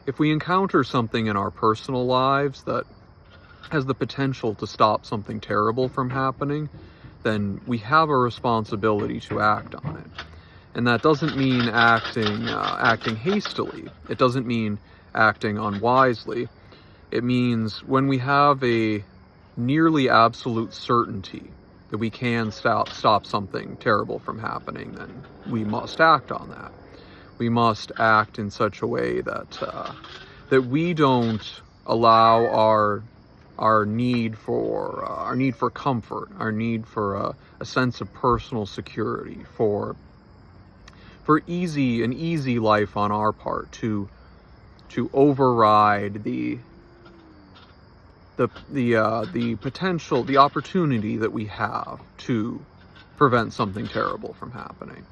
if we encounter something in our personal lives that has the potential to stop something terrible from happening, then we have a responsibility to act on it. And that doesn't mean acting hastily. It doesn't mean acting unwisely. It means when we have a nearly absolute certainty that we can stop something terrible from happening, then we must act on that. We must act in such a way that that we don't allow our need for comfort, our need for a sense of personal security, for an easy life on our part to override the potential, the opportunity that we have to prevent something terrible from happening.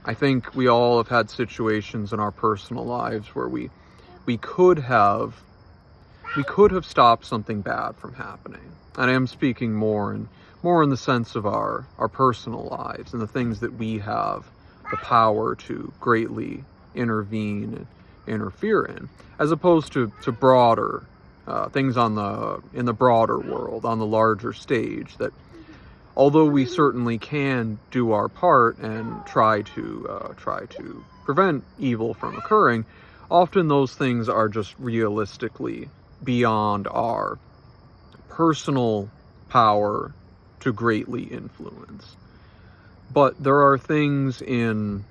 I think we all have had situations in our personal lives where we could have stopped something bad from happening. And I am speaking more in the sense of our personal lives and the things that we have the power to greatly intervene and interfere in, as opposed to broader things in the broader world, on the larger stage, that although we certainly can do our part and try to prevent evil from occurring, often those things are just realistically beyond our personal power to greatly influence. But there are things in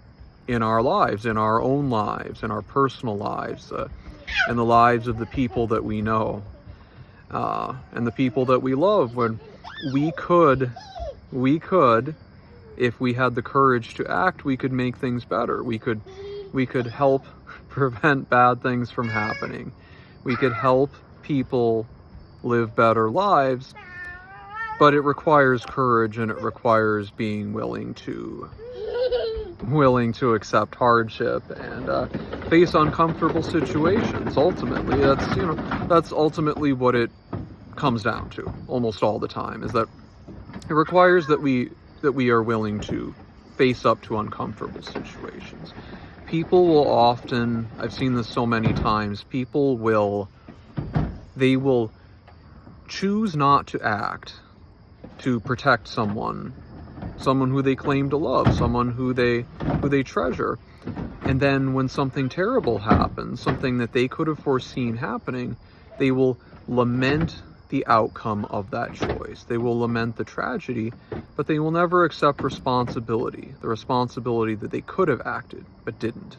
our lives, in our own lives, in our personal lives, and the lives of the people that we know, and the people that we love, when we could, if we had the courage to act, we could make things better. We could help prevent bad things from happening. We could help people live better lives, but it requires courage, and it requires being willing to accept hardship and face uncomfortable situations. Ultimately, that's ultimately what it comes down to almost all the time, is that it requires that we are willing to face up to uncomfortable situations. People will often, I've seen this so many times, they will choose not to act to protect someone who they claim to love, someone who they treasure. And then when something terrible happens, something that they could have foreseen happening, they will lament the outcome of that choice. They will lament the tragedy, but they will never accept responsibility, the responsibility that they could have acted but didn't.